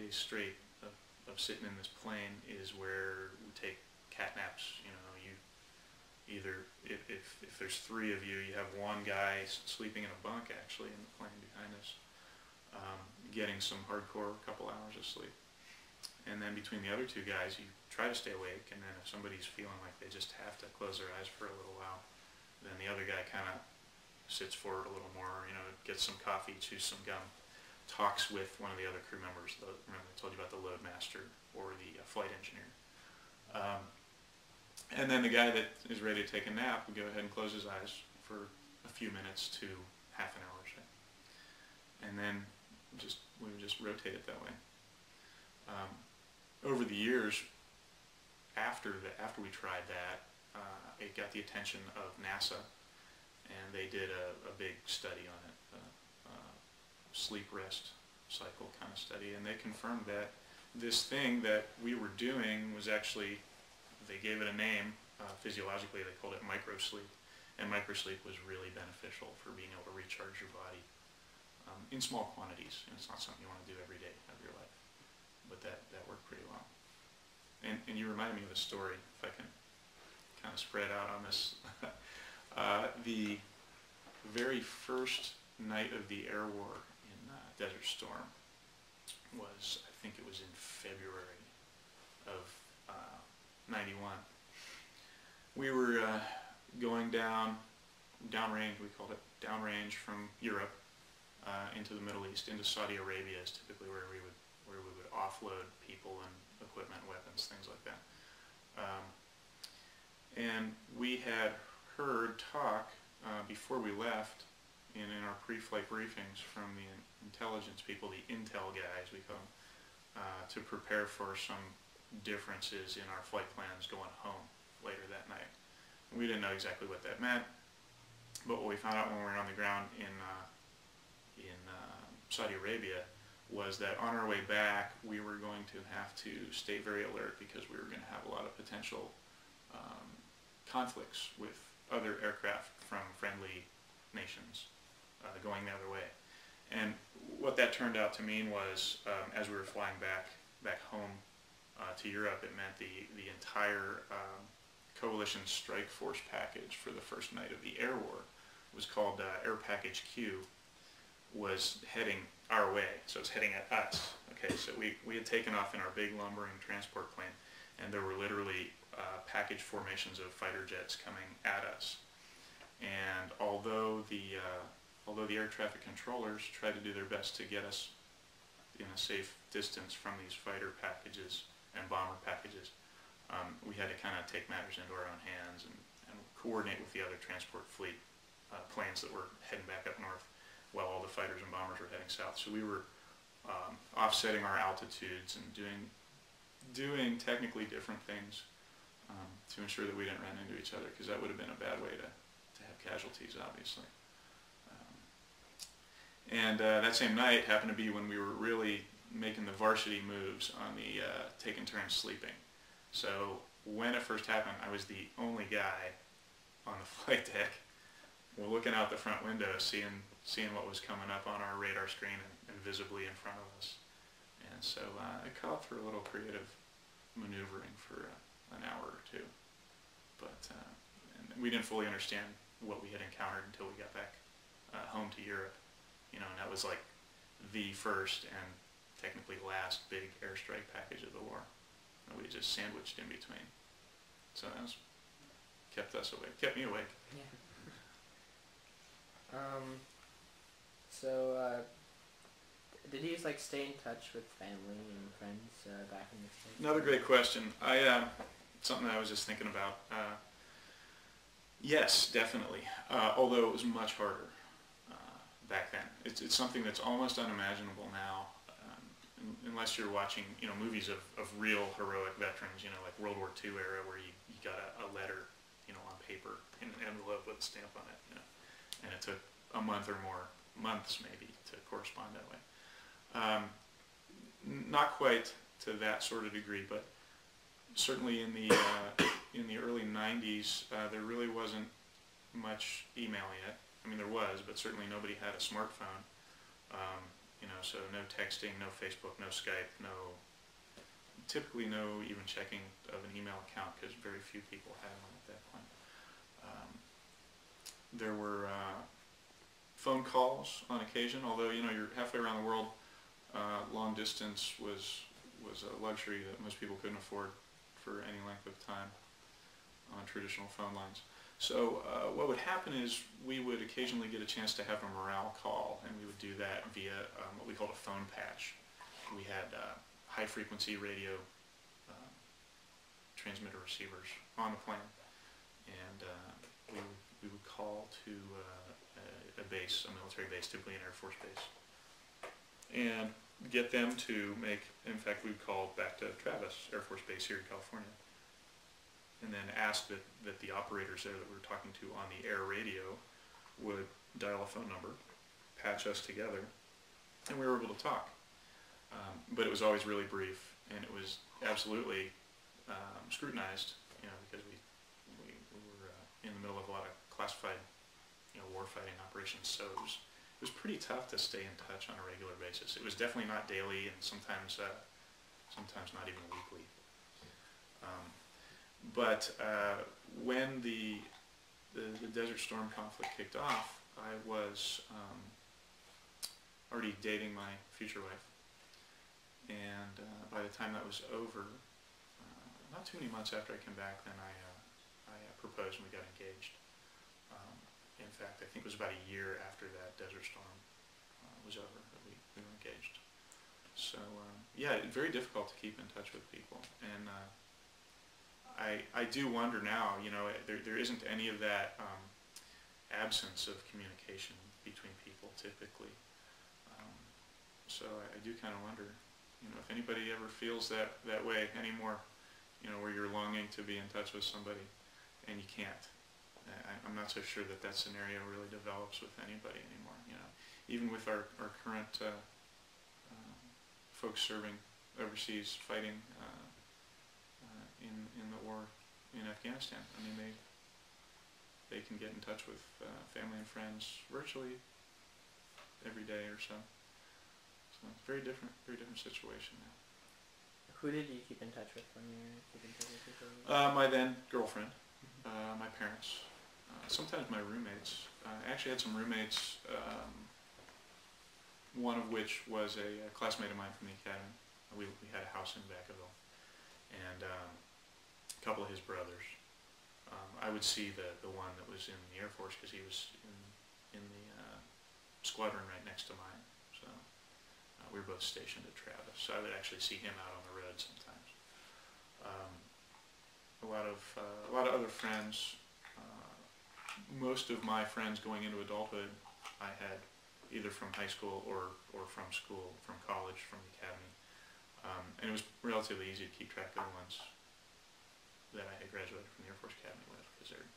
days straight of sitting in this plane is where we take cat naps. You know, you either, if there's 3 of you, you have one guy sleeping in a bunk actually in the plane behind us, getting some hardcore couple hours of sleep. And then between the other 2 guys, you try to stay awake, and then if somebody's feeling like they just have to close their eyes for a little while, then the other guy kind of sits forward a little more, you know, gets some coffee, chews some gum, talks with one of the other crew members. Remember I told you about the load master or the flight engineer. And then the guy that is ready to take a nap would go ahead and close his eyes for a few minutes to half an hour or so. And then we would just rotate it that way. Over the years, after we tried that, it got the attention of NASA, and they did a big study on it, sleep rest cycle kind of study, and they confirmed that this thing that we were doing was actually, they gave it a name, physiologically they called it microsleep, and microsleep was really beneficial for being able to recharge your body in small quantities. And it's not something you want to do every day of your life, but that worked pretty well. And you reminded me of a story, if I can kind of spread out on this. The very first night of the air war in Desert Storm was, I think it was in February of 91. We were going downrange, we called it downrange from Europe into the Middle East, into Saudi Arabia is typically where we would offload people and equipment, weapons, things like that. And we had heard talk before we left in our pre-flight briefings from the intelligence people, the intel guys we call them, to prepare for some differences in our flight plans going home later that night. And we didn't know exactly what that meant, but what we found out when we were on the ground in Saudi Arabia was that on our way back we were going to have to stay very alert because we were going to have a lot of potential conflicts with other aircraft from friendly nations going the other way. And what that turned out to mean was, as we were flying back home to Europe, it meant the entire coalition strike force package for the first night of the air war was called Air Package Q, was heading our way, so it's heading at us. Okay, so we had taken off in our big lumbering transport plane, and there were literally package formations of fighter jets coming at us. And although the air traffic controllers tried to do their best to get us in a safe distance from these fighter packages and bomber packages, we had to kind of take matters into our own hands and coordinate with the other transport fleet planes that were heading back up north, while all the fighters and bombers were heading south. So we were offsetting our altitudes and doing technically different things to ensure that we didn't run into each other, because that would have been a bad way to have casualties, obviously. And that same night happened to be when we were really making the varsity moves on the taking turns sleeping. So when it first happened, I was the only guy on the flight deck. We're looking out the front window, seeing what was coming up on our radar screen and visibly in front of us. And so it called for a little creative maneuvering for an hour or two. But and we didn't fully understand what we had encountered until we got back home to Europe. You know, and that was like the first and technically last big airstrike package of the war. And we just sandwiched in between. So that was, kept us awake, kept me awake. Yeah. So, did you like stay in touch with family and friends back in the States? Another great question. Something I was just thinking about. Yes, definitely. Although it was much harder back then. It's something that's almost unimaginable now, unless you're watching, you know, movies of real heroic veterans, you know, like World War II era, where you got a letter, you know, on paper in an envelope with a stamp on it, you know, and it took a month or more, months maybe, to correspond that way. Not quite to that sort of degree, but certainly in the early 90s, there really wasn't much email yet. I mean, there was, but certainly nobody had a smartphone. so no texting, no Facebook, no Skype, typically no even checking of an email account, because very few people had one at that point. There were phone calls on occasion, although you're halfway around the world. Long distance was a luxury that most people couldn't afford for any length of time on traditional phone lines. So what would happen is we would occasionally get a chance to have a morale call, and we would do that via what we called a phone patch. We had high frequency radio transmitter receivers on the plane, and we would call to a base, a military base, typically an Air Force base, and get them to make, in fact, we'd call back to Travis Air Force Base here in California, and then ask that the operators there that we were talking to on the air radio would dial a phone number, patch us together, and we were able to talk. But it was always really brief, and it was absolutely scrutinized, because we were in the middle of a lot of classified, warfighting operations. So it was pretty tough to stay in touch on a regular basis. It was definitely not daily, and sometimes not even weekly. But when the Desert Storm conflict kicked off, I was already dating my future wife, and by the time that was over, not too many months after I came back, then I proposed and we got engaged. In fact, I think it was about a year after that Desert Storm was over that we were engaged. So yeah, it's very difficult to keep in touch with people, and I do wonder now, there isn't any of that absence of communication between people typically. So I do kind of wonder, if anybody ever feels that way anymore, where you're longing to be in touch with somebody and you can't. I'm not so sure that scenario really develops with anybody anymore. Even with our current folks serving overseas, fighting in the war in Afghanistan. I mean, they can get in touch with family and friends virtually every day or so. So it's very different situation now. Who did you keep in touch with when you were keeping in touch with people? My then girlfriend, my parents, sometimes my roommates. I actually had some roommates, one of which was a classmate of mine from the academy. We had a house in Vacaville, and a couple of his brothers. I would see the one that was in the Air Force, because he was in the squadron right next to mine. So we were both stationed at Travis, so I would actually see him out on the road sometimes. A lot of other friends. Most of my friends going into adulthood, I had either from high school or from school, from college, from the academy, and it was relatively easy to keep track of the ones that I had graduated from the Air Force Academy with, because they're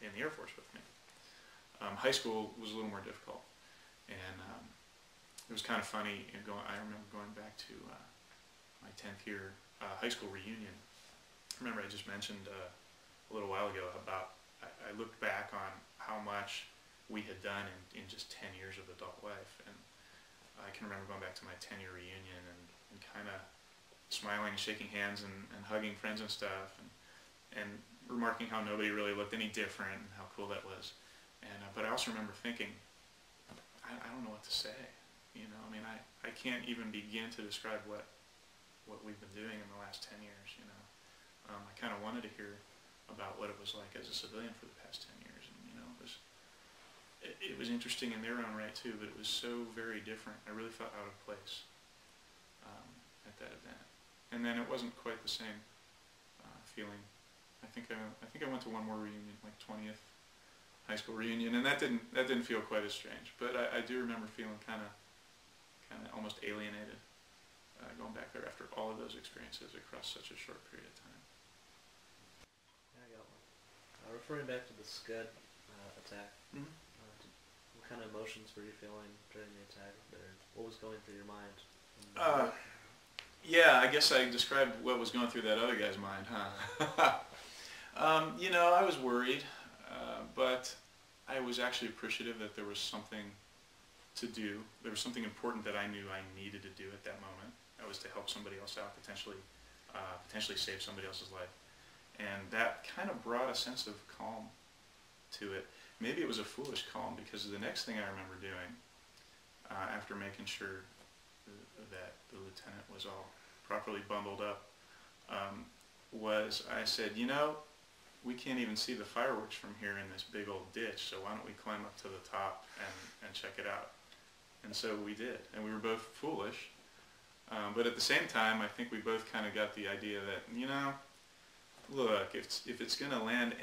in the Air Force with me. High school was a little more difficult, and it was kind of funny. I remember going back to my 10th year high school reunion. Remember, I just mentioned a little while ago about I looked back on how much we had done in just 10 years of adult life, and I can remember going back to my 10-year reunion and kind of smiling and shaking hands and hugging friends and stuff, and remarking how nobody really looked any different and how cool that was. And but I also remember thinking, I don't know what to say. I mean, I can't even begin to describe what we've been doing in the last 10 years. I kind of wanted to hear about what it was like as a civilian for the past 10 years, and it was interesting in their own right too, but it was so very different. I really felt out of place at that event, and then it wasn't quite the same feeling. I think I went to one more reunion, like 20th high school reunion, and that didn't feel quite as strange. But I do remember feeling kind of almost alienated going back there after all of those experiences across such a short period of time. I got one. Referring back to the Scud attack, what kind of emotions were you feeling during the attack? Or what was going through your mind? Yeah, I guess I described what was going through that other guy's mind, huh? I was worried, but I was actually appreciative that there was something to do. There was something important that I knew I needed to do at that moment. That was to help somebody else out, potentially save somebody else's life. And that kind of brought a sense of calm to it. Maybe it was a foolish calm, because the next thing I remember doing, after making sure that the lieutenant was all properly bundled up, was I said, you know, we can't even see the fireworks from here in this big old ditch, so why don't we climb up to the top and check it out? And so we did, and we were both foolish, but at the same time, I think we both kind of got the idea that, you know, look, if it's going to land